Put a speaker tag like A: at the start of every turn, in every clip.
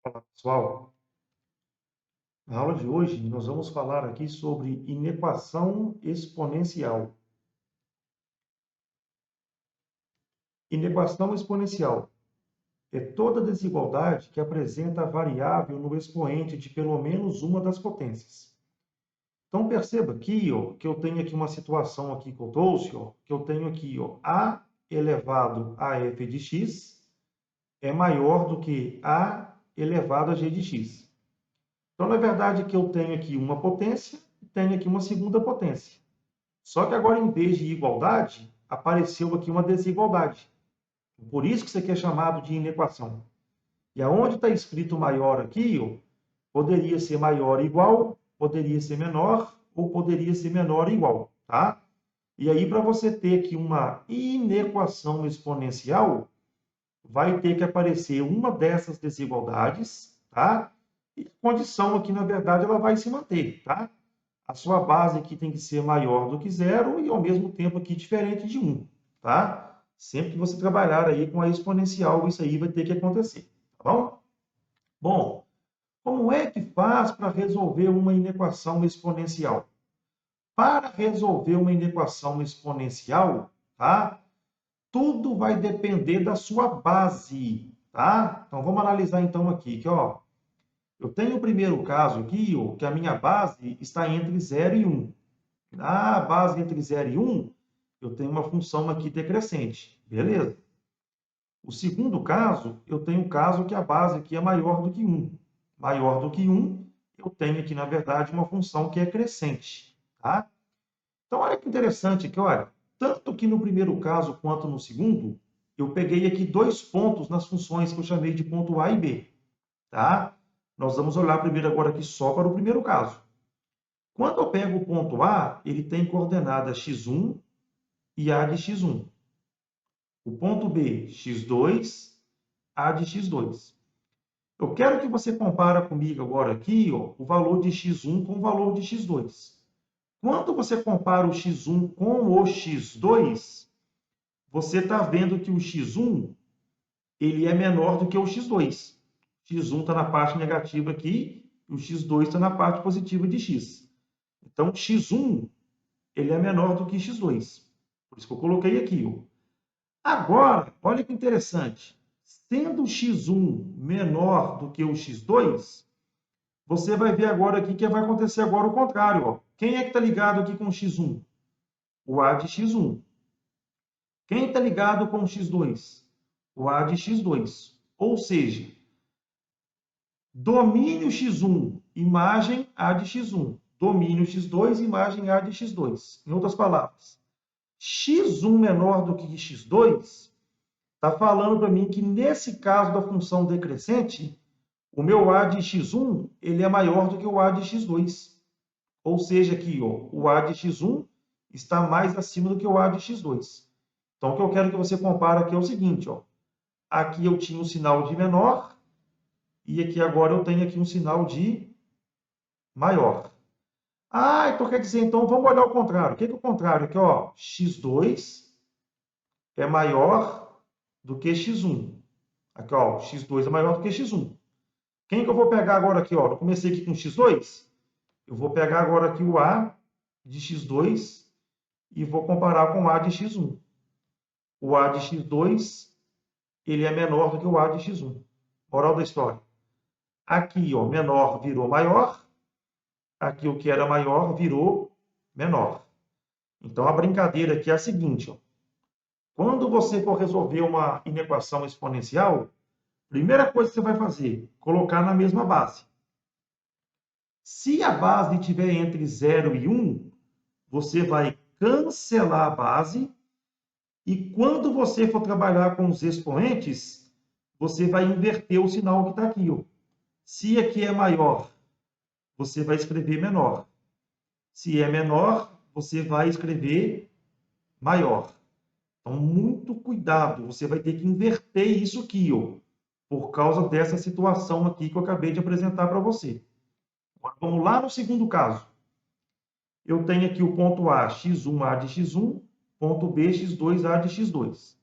A: Olá, pessoal. Na aula de hoje, nós vamos falar aqui sobre inequação exponencial. Inequação exponencial é toda desigualdade que apresenta a variável no expoente de pelo menos uma das potências. Então, perceba aqui, ó, que eu tenho aqui uma situação aqui que eu trouxe, ó, que eu tenho aqui, ó, a elevado a f de x é maior do que a elevado a g de x. Então, na verdade, que eu tenho aqui uma potência e tenho aqui uma segunda potência. Só que agora, em vez de igualdade, apareceu aqui uma desigualdade. Por isso que isso aqui é chamado de inequação. E aonde está escrito maior aqui, ó, poderia ser maior ou igual, poderia ser menor, ou poderia ser menor ou igual, tá? E aí, para você ter aqui uma inequação exponencial, vai ter que aparecer uma dessas desigualdades, tá? E a condição aqui, na verdade, ela vai se manter, tá? A sua base aqui tem que ser maior do que zero e, ao mesmo tempo, aqui diferente de 1, tá? Sempre que você trabalhar aí com a exponencial, isso aí vai ter que acontecer, tá bom? Bom, como é que faz para resolver uma inequação exponencial? Para resolver uma inequação exponencial, tá? Tudo vai depender da sua base, tá? Então, vamos analisar então aqui, que ó, eu tenho o primeiro caso aqui, ó, que a minha base está entre 0 e 1. Na base entre 0 e 1, eu tenho uma função aqui decrescente, beleza? O segundo caso, eu tenho um caso que a base aqui é maior do que 1. Maior do que 1, eu tenho aqui, na verdade, uma função que é crescente, tá? Então, olha que interessante aqui, olha. Tanto que no primeiro caso quanto no segundo, eu peguei aqui dois pontos nas funções que eu chamei de ponto A e B, tá? Nós vamos olhar primeiro agora aqui só para o primeiro caso. Quando eu pego o ponto A, ele tem coordenada x1 e A de x1. O ponto B, x2, A de x2. Eu quero que você compare comigo agora aqui, ó, o valor de x1 com o valor de x2. Quando você compara o x1 com o x2, você está vendo que o x1 ele é menor do que o x2. O x1 está na parte negativa aqui e o x2 está na parte positiva de x. Então, x1 ele é menor do que x2. Por isso que eu coloquei aqui. Ó. Agora, olha que interessante. Sendo o x1 menor do que o x2, você vai ver agora aqui que vai acontecer agora o contrário. Ó. Quem é que está ligado aqui com o x1? O A de x1. Quem está ligado com o x2? O A de x2. Ou seja, domínio x1, imagem A de x1. Domínio x2, imagem A de x2. Em outras palavras, x1 menor do que x2 está falando para mim que, nesse caso da função decrescente, o meu A de x1 ele é maior do que o A de x2. Ou seja, aqui, ó, o A de x1 está mais acima do que o A de x2. Então, o que eu quero que você compare aqui é o seguinte, ó. Aqui eu tinha um sinal de menor e aqui agora eu tenho aqui um sinal de maior. Ah, então quer dizer, então vamos olhar o contrário. O que é o contrário? Aqui, ó, x2 é maior do que x1. Aqui, ó, x2 é maior do que x1. Quem que eu vou pegar agora aqui, ó? Eu comecei aqui com x2. Eu vou pegar agora aqui o A de x2 e vou comparar com o A de x1. O A de x2 ele é menor do que o A de x1. Moral da história. Aqui, ó, menor virou maior. Aqui o que era maior virou menor. Então, a brincadeira aqui é a seguinte. Ó. Quando você for resolver uma inequação exponencial, primeira coisa que você vai fazer, colocar na mesma base. Se a base estiver entre 0 e 1, você vai cancelar a base e quando você for trabalhar com os expoentes, você vai inverter o sinal que está aqui. Ó. Se aqui é maior, você vai escrever menor. Se é menor, você vai escrever maior. Então, muito cuidado, você vai ter que inverter isso aqui, ó, por causa dessa situação aqui que eu acabei de apresentar para você. Agora, vamos lá no segundo caso. Eu tenho aqui o ponto A, x1A de x1, ponto B, x2A de x2.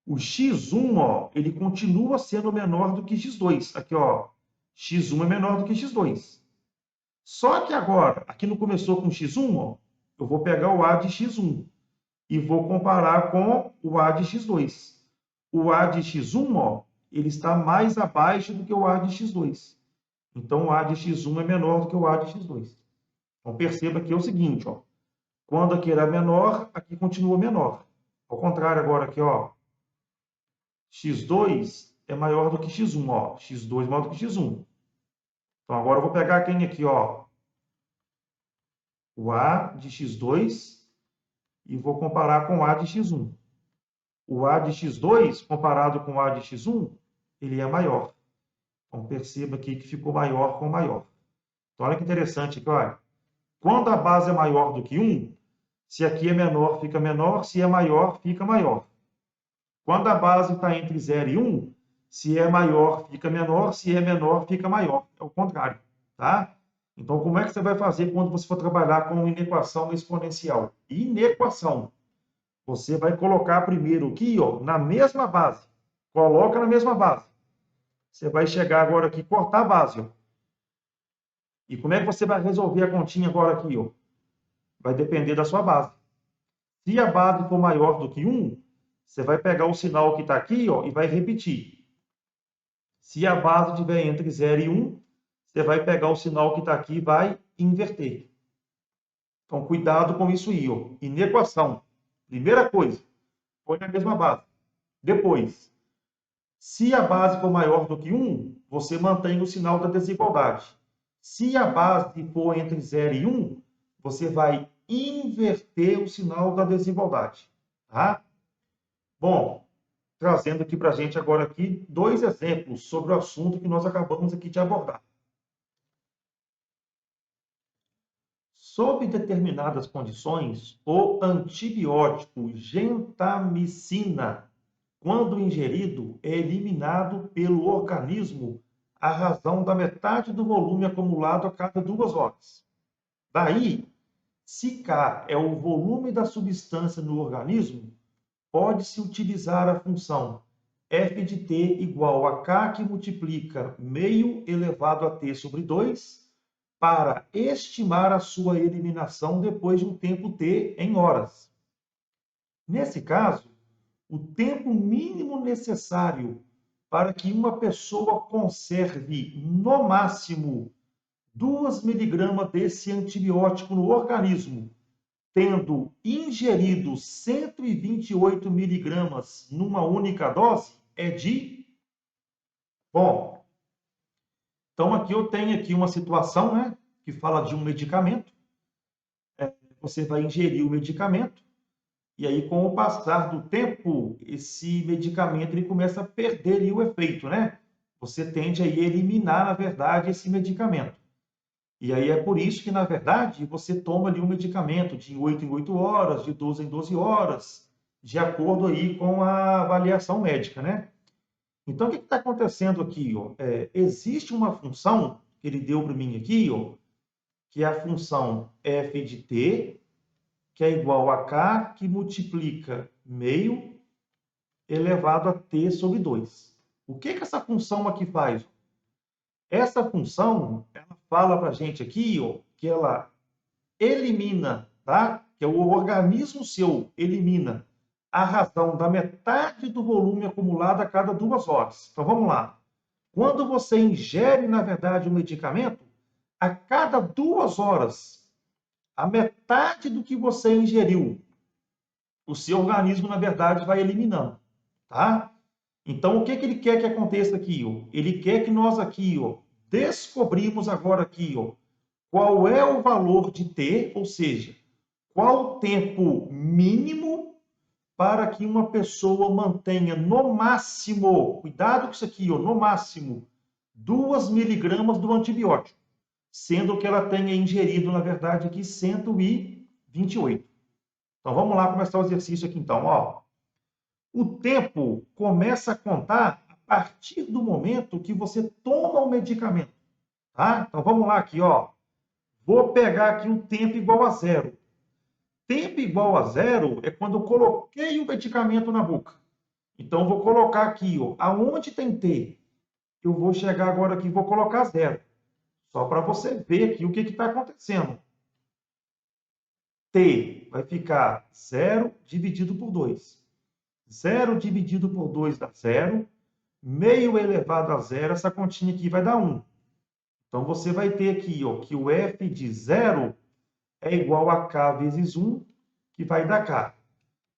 A: O x1, ó, ele continua sendo menor do que x2. Aqui, ó, x1 é menor do que x2. Só que agora, aqui não começou com x1, ó, eu vou pegar o a de x1 e vou comparar com o a de x2. O a de x1, ó, ele está mais abaixo do que o a de x2. Então, o a de x1 é menor do que o a de x2. Então, perceba que é o seguinte, ó, quando aqui era menor, aqui continua menor. Ao contrário, agora aqui, ó, x2 é maior do que x1, ó, x2 é maior do que x1. Então, agora eu vou pegar quem aqui, ó, o a de x2 e vou comparar com o a de x1. O a de x2, comparado com o a de x1, ele é maior. Então, perceba aqui que ficou maior com maior. Então, olha que interessante aqui, olha. Quando a base é maior do que 1, se aqui é menor, fica menor. Se é maior, fica maior. Quando a base está entre 0 e 1, se é maior, fica menor. Se é menor, fica maior. É o contrário, tá? Então, como é que você vai fazer quando você for trabalhar com inequação exponencial? Inequação. Você vai colocar primeiro aqui, ó, na mesma base. Coloca na mesma base. Você vai chegar agora aqui, cortar a base, ó. E como é que você vai resolver a continha agora aqui, ó? Vai depender da sua base. Se a base for maior do que 1, você vai pegar o sinal que está aqui, ó, e vai repetir. Se a base estiver entre 0 e 1, você vai pegar o sinal que está aqui e vai inverter. Então, cuidado com isso aí, ó. Inequação. Primeira coisa, põe na mesma base. Depois, se a base for maior do que 1, você mantém o sinal da desigualdade. Se a base for entre 0 e 1, você vai inverter o sinal da desigualdade. Tá? Bom, trazendo aqui para a gente agora aqui 2 exemplos sobre o assunto que nós acabamos aqui de abordar. Sob determinadas condições, o antibiótico gentamicina, quando ingerido, é eliminado pelo organismo à razão da metade do volume acumulado a cada 2 horas. Daí, se K é o volume da substância no organismo, pode-se utilizar a função f de t igual a K que multiplica meio elevado a t sobre 2 para estimar a sua eliminação depois de um tempo t em horas. Nesse caso, o tempo mínimo necessário para que uma pessoa conserve, no máximo, 2 miligramas desse antibiótico no organismo, tendo ingerido 128 miligramas numa única dose, é de... Bom, então aqui eu tenho aqui uma situação, né, que fala de um medicamento. Você vai ingerir o medicamento, e aí, com o passar do tempo, esse medicamento ele começa a perder ali o efeito, né? Você tende a eliminar, na verdade, esse medicamento. E aí é por isso que, na verdade, você toma ali um medicamento de 8 em 8 horas, de 12 em 12 horas, de acordo aí com a avaliação médica, né? Então, o que está acontecendo aqui? Ó? Existe uma função que ele deu para mim aqui, ó, que é a função f de t, que é igual a K, que multiplica meio elevado a t sobre 2. O que essa função aqui faz? Essa função, ela fala para a gente aqui, ó, que ela elimina, tá? Que o organismo seu elimina a razão da metade do volume acumulado a cada 2 horas. Então, vamos lá. Quando você ingere, na verdade, o medicamento, a cada 2 horas, a metade do que você ingeriu, o seu organismo, na verdade, vai eliminando, tá? Então, o que ele quer que aconteça aqui? Ó? Ele quer que nós aqui, ó, descobrimos agora aqui, ó, qual é o valor de T, ou seja, qual o tempo mínimo para que uma pessoa mantenha no máximo, cuidado com isso aqui, ó, no máximo, 2 miligramas do antibiótico, sendo que ela tenha ingerido, na verdade, aqui 128. Então, vamos lá começar o exercício aqui, então. Ó. O tempo começa a contar a partir do momento que você toma o medicamento. Tá? Então, vamos lá aqui. Ó. Vou pegar aqui o tempo igual a 0. Tempo igual a 0 é quando eu coloquei o medicamento na boca. Então, vou colocar aqui, ó, aonde tem T. eu vou chegar agora aqui e vou colocar zero. Só para você ver aqui o que está acontecendo. T vai ficar 0 dividido por 2. 0 dividido por 2 dá 0. Meio elevado a zero, essa continha aqui vai dar 1. Então, você vai ter aqui ó, que o f de 0 é igual a k vezes 1, que vai dar k.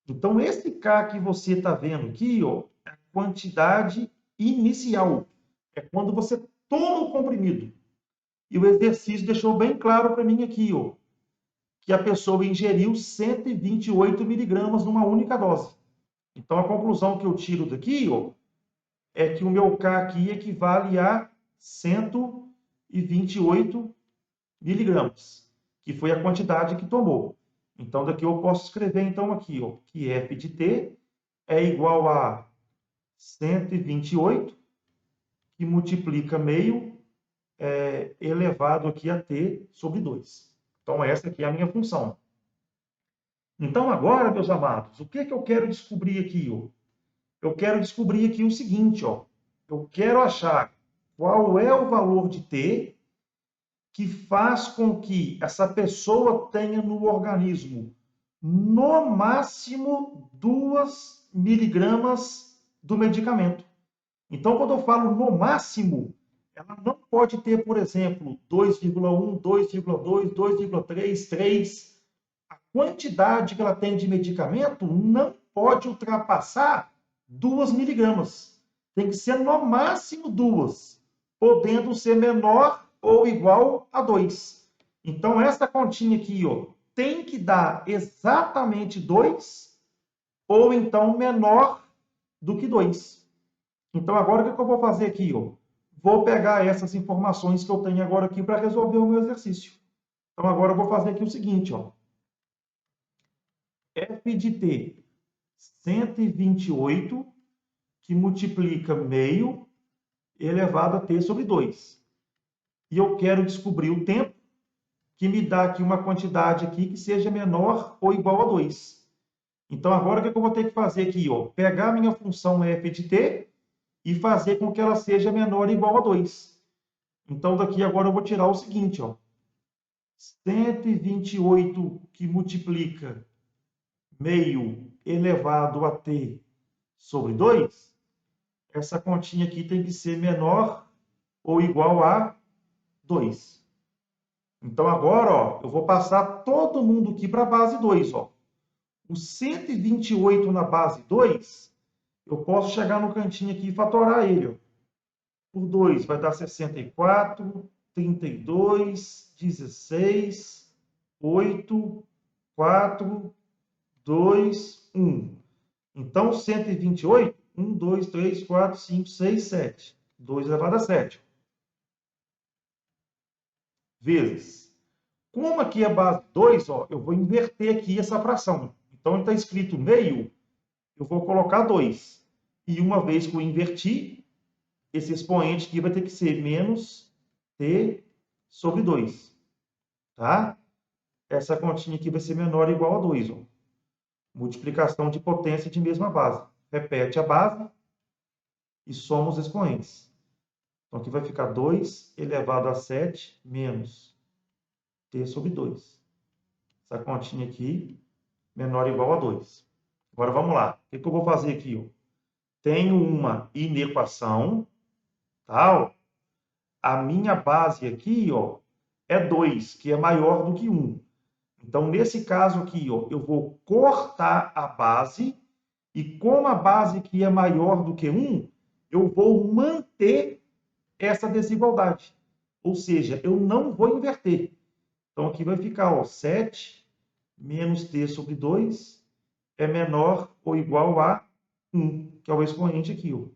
A: Então, esse k que você está vendo aqui ó, é a quantidade inicial. É quando você toma o comprimido. E o exercício deixou bem claro para mim aqui, ó, que a pessoa ingeriu 128 miligramas numa única dose. Então, a conclusão que eu tiro daqui ó, é que o meu K aqui equivale a 128 miligramas, que foi a quantidade que tomou. Então, daqui eu posso escrever, então, aqui, ó, que F de T é igual a 128, que multiplica meio elevado aqui a T sobre 2. Então, essa aqui é a minha função. Então, agora, meus amados, o que eu quero descobrir aqui? Ó? Eu quero descobrir aqui o seguinte, ó. Eu quero achar qual é o valor de T que faz com que essa pessoa tenha no organismo no máximo 2 miligramas do medicamento. Então, quando eu falo no máximo, ela não pode ter, por exemplo, 2,1, 2,2, 2,3, 3. A quantidade que ela tem de medicamento não pode ultrapassar 2 miligramas. Tem que ser no máximo 2, podendo ser menor ou igual a 2. Então, essa continha aqui ó, tem que dar exatamente 2, ou então menor do que 2. Então, agora o que eu vou fazer aqui? Ó? Vou pegar essas informações que eu tenho agora aqui para resolver o meu exercício. Então, agora eu vou fazer aqui o seguinte, ó. F de T, 128, que multiplica meio elevado a T sobre 2. E eu quero descobrir o tempo, que me dá aqui uma quantidade aqui que seja menor ou igual a 2. Então, agora o que eu vou ter que fazer aqui? Ó? Pegar a minha função f de t e fazer com que ela seja menor ou igual a 2. Então, daqui agora eu vou tirar o seguinte, ó. 128 que multiplica meio elevado a t sobre 2, essa continha aqui tem que ser menor ou igual a 2. Então, agora, ó, eu vou passar todo mundo aqui para a base 2. Ó. O 128 na base 2, eu posso chegar no cantinho aqui e fatorar ele. Ó. Por 2 vai dar 64, 32, 16, 8, 4, 2, 1. Então, 128, 1, 2, 3, 4, 5, 6, 7. 2 elevado a 7. Vezes. Como aqui é base 2, ó, eu vou inverter aqui essa fração. Então, está escrito meio, eu vou colocar 2. E uma vez que eu inverti, esse expoente aqui vai ter que ser menos t sobre 2. Tá? Essa continha aqui vai ser menor ou igual a 2. Ó. Multiplicação de potência de mesma base. Repete a base e soma os expoentes. Então, aqui vai ficar 2 elevado a 7 menos t sobre 2. Essa continha aqui, menor ou igual a 2. Agora, vamos lá. O que eu vou fazer aqui? Ó? Tenho uma inequação, tá? A minha base aqui ó, é 2, que é maior do que 1. Então, nesse caso aqui, ó, eu vou cortar a base, e como a base aqui é maior do que 1, eu vou manter essa desigualdade. Ou seja, eu não vou inverter. Então, aqui vai ficar ó, 7 menos t sobre 2 é menor ou igual a 1, que é o expoente aqui. Ó.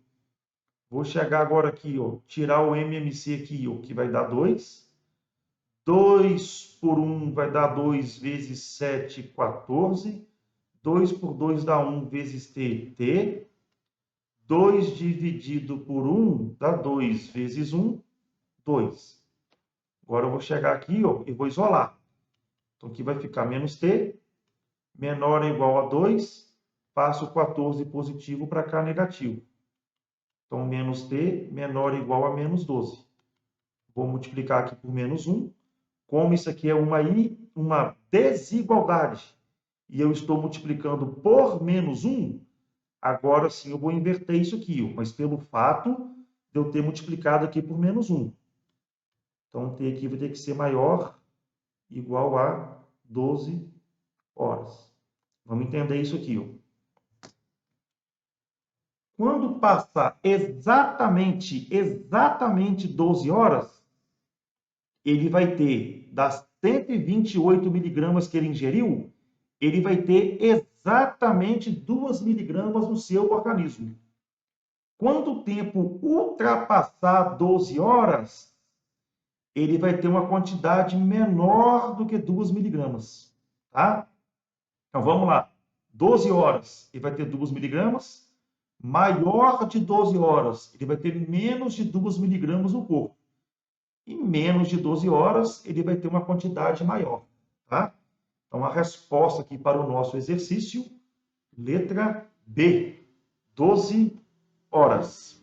A: Vou chegar agora aqui, ó, tirar o MMC aqui, ó, que vai dar 2. 2 por 1 vai dar 2 vezes 7, 14. 2 por 2 dá 1 vezes t, t. 2 dividido por 1 dá 2 vezes 1, 2. Agora eu vou chegar aqui ó, e vou isolar. Então aqui vai ficar menos t, menor ou igual a 2, passo o 14 positivo para cá negativo. Então, menos t menor ou igual a menos 12. Vou multiplicar aqui por menos 1. Como isso aqui é uma desigualdade, e eu estou multiplicando por menos 1, agora sim eu vou inverter isso aqui, mas pelo fato de eu ter multiplicado aqui por menos 1. Então, t aqui vai ter que ser maior, igual a 12 horas. Vamos entender isso aqui. Quando passar exatamente 12 horas, ele vai ter, das 128 miligramas que ele ingeriu, ele vai ter exatamente 2 miligramas no seu organismo. Quando o tempo ultrapassar 12 horas, ele vai ter uma quantidade menor do que 2 miligramas. Tá? Então, vamos lá. 12 horas, ele vai ter 2 miligramas. Maior de 12 horas, ele vai ter menos de 2 miligramas no corpo. E menos de 12 horas, ele vai ter uma quantidade maior. Tá? Então, a resposta aqui para o nosso exercício, letra B, 12 horas.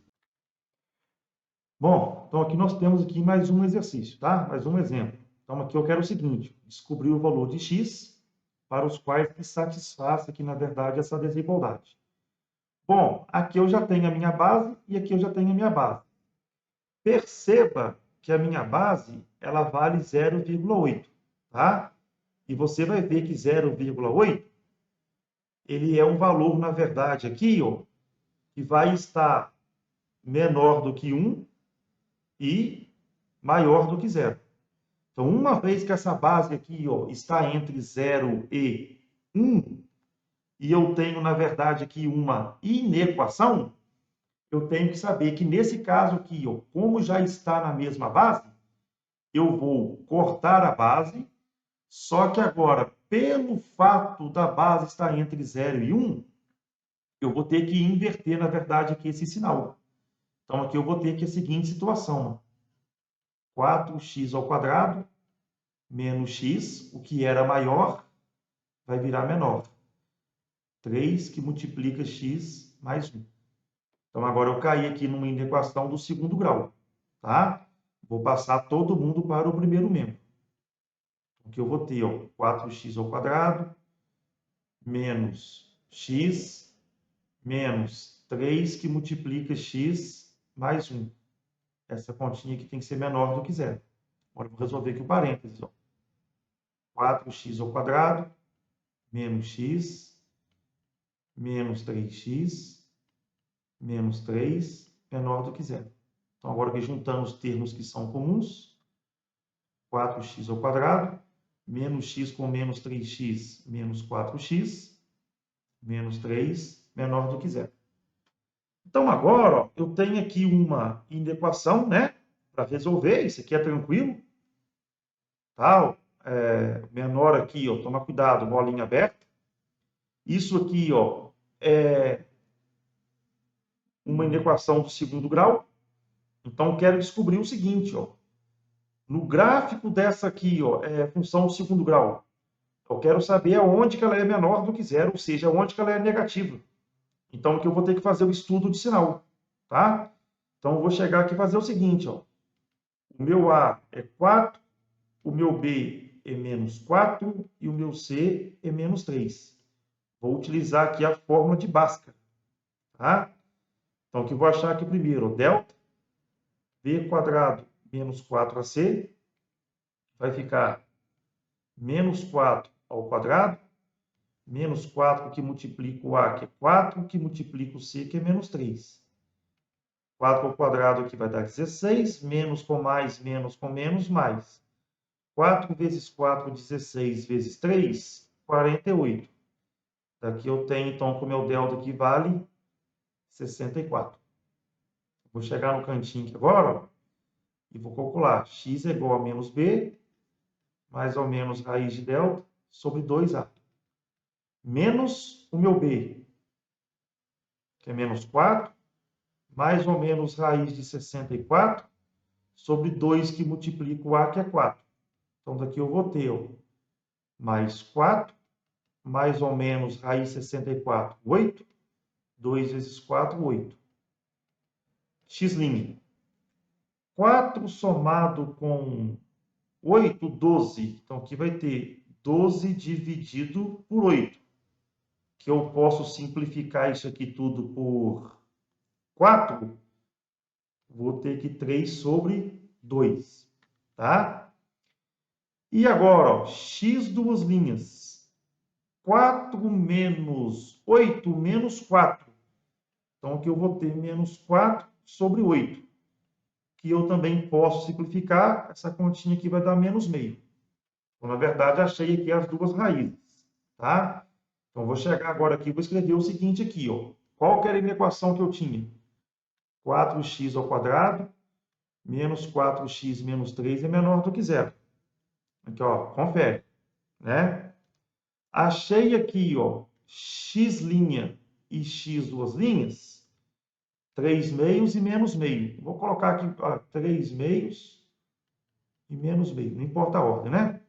A: Bom, então aqui nós temos aqui mais um exercício, tá? Mais um exemplo. Então, aqui eu quero o seguinte, descobrir o valor de x para os quais se satisfaça aqui, na verdade, essa desigualdade. Bom, aqui eu já tenho a minha base e aqui eu já tenho a minha base. Perceba que a minha base, ela vale 0,8, tá? E você vai ver que 0,8, ele é um valor, na verdade, aqui, ó, que vai estar menor do que 1 e maior do que 0. Então, uma vez que essa base aqui, ó, está entre 0 e 1, e eu tenho, na verdade, aqui uma inequação, eu tenho que saber que, nesse caso aqui, ó, como já está na mesma base, eu vou cortar a base, só que agora, pelo fato da base estar entre 0 e 1, eu vou ter que inverter, na verdade, aqui esse sinal. Então, aqui eu vou ter aqui a seguinte situação. 4x ao quadrado menos x, o que era maior, vai virar menor. 3 que multiplica x mais 1. Então, agora eu caí aqui numa inequação do segundo grau. Tá? Vou passar todo mundo para o primeiro membro. Aqui eu vou ter, ó, 4x ao quadrado menos x menos 3 que multiplica x mais 1. Essa continha aqui tem que ser menor do que 0. Agora eu vou resolver aqui o parênteses. Ó. 4x ao quadrado menos x menos 3x menos 3 menor do que 0. Então, agora que juntando os termos que são comuns, 4x ao quadrado menos x com menos 3x menos 4x menos 3 menor do que 0. Então, agora, ó, eu tenho aqui uma inequação, né? Para resolver, isso aqui é tranquilo. Tá? Menor aqui, ó, toma cuidado, bolinha aberta. Isso aqui, ó, é uma inequação do segundo grau. Então, quero descobrir o seguinte, ó. No gráfico dessa aqui, ó, função do segundo grau, eu quero saber aonde que ela é menor do que 0, ou seja, aonde que ela é negativa. Então, aqui eu vou ter que fazer o estudo de sinal, tá? Então, eu vou chegar aqui e fazer o seguinte, ó. O meu A é 4, o meu B é menos 4 e o meu C é menos 3. Vou utilizar aqui a fórmula de Bhaskara, tá? Então, o que eu vou achar aqui primeiro? Delta B quadrado menos 4AC vai ficar menos 4 ao quadrado, menos 4 que multiplica o A, que é 4, que multiplica o C, que é menos 3. 4 ao quadrado aqui vai dar 16, menos com mais, mais. 4 vezes 4, 16, vezes 3, 48. Daqui eu tenho, então, que o meu delta aqui vale 64. Vou chegar no cantinho aqui agora, ó, e vou calcular. X é igual a menos B, mais ou menos raiz de delta, sobre 2A. Menos o meu B, que é menos 4, mais ou menos raiz de 64, sobre 2 que multiplica o A, que é 4. Então, daqui eu vou ter, ó, mais 4, mais ou menos raiz de 64, 8. 2 vezes 4, 8. x'. 4 somado com 8, 12. Então, aqui vai ter 12 dividido por 8. Que eu posso simplificar isso aqui tudo por 4. Vou ter que 3 sobre 2. Tá? E agora, ó, x'. 4 menos 8 menos 4. Então, aqui eu vou ter menos 4 sobre 8. Que eu também posso simplificar. Essa continha aqui vai dar menos meio. Então, na verdade, achei aqui as duas raízes. Tá? Então, vou chegar agora aqui e vou escrever o seguinte aqui. Ó. Qual que era a minha equação que eu tinha? 4x ao quadrado menos 4x menos 3 é menor do que zero. Aqui, ó, confere. Né? Achei aqui, ó, x' e x', 3 meios e menos meio. Vou colocar aqui 3 meios e menos meio, não importa a ordem, né?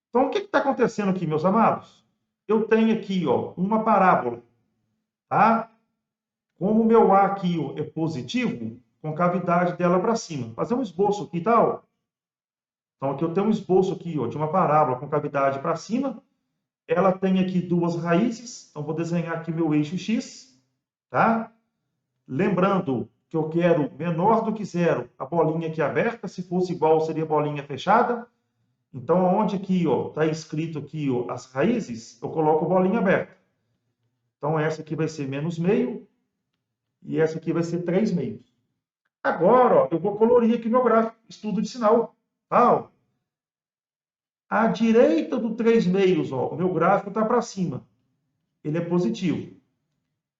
A: Então, o que está acontecendo aqui, meus amados? Eu tenho aqui, ó, uma parábola, tá? Como o meu A aqui ó, é positivo, concavidade dela para cima. Fazer um esboço aqui, tá? Ó. Então, aqui eu tenho um esboço aqui, ó, de uma parábola com cavidade para cima. Ela tem aqui duas raízes, então vou desenhar aqui meu eixo x, tá? Lembrando que eu quero menor do que zero, a bolinha aqui aberta, se fosse igual seria bolinha fechada. Então, onde aqui está escrito aqui ó, as raízes, eu coloco bolinha aberta. Então, essa aqui vai ser menos meio e essa aqui vai ser 3 meios. Agora, ó, eu vou colorir aqui meu gráfico, estudo de sinal. Tá? À direita do 3 meios, ó, o meu gráfico está para cima. Ele é positivo.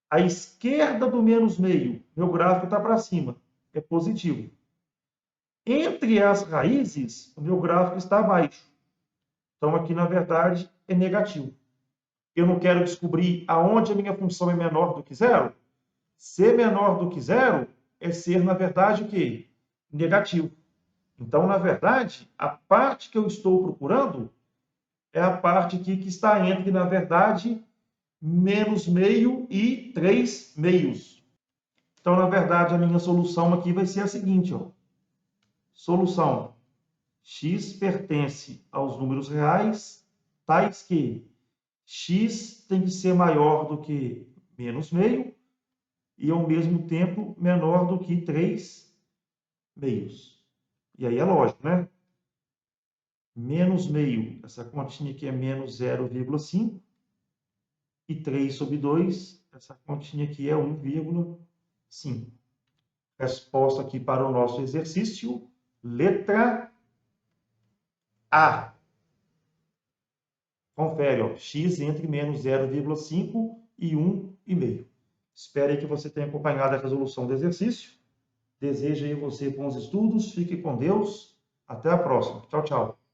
A: À esquerda do menos meio, meu gráfico está para cima. É positivo. Entre as raízes, o meu gráfico está abaixo. Então, aqui, na verdade, é negativo. Eu não quero descobrir aonde a minha função é menor do que zero? Ser menor do que zero é ser, na verdade, o quê? Negativo. Então, na verdade, a parte que eu estou procurando é a parte aqui que está entre, na verdade, menos meio e 3 meios. Então, na verdade, a minha solução aqui vai ser a seguinte. Ó. Solução. X pertence aos números reais, tais que x tem que ser maior do que menos meio e, ao mesmo tempo, menor do que 3 meios. E aí é lógico, né? Menos meio, essa continha aqui é menos 0,5. E 3 sobre 2, essa continha aqui é 1,5. Resposta aqui para o nosso exercício, letra A. Confere, ó, x entre menos 0,5 e 1,5. Espero que você tenha acompanhado a resolução do exercício. Desejo aí você bons estudos, fique com Deus. Até a próxima. Tchau, tchau.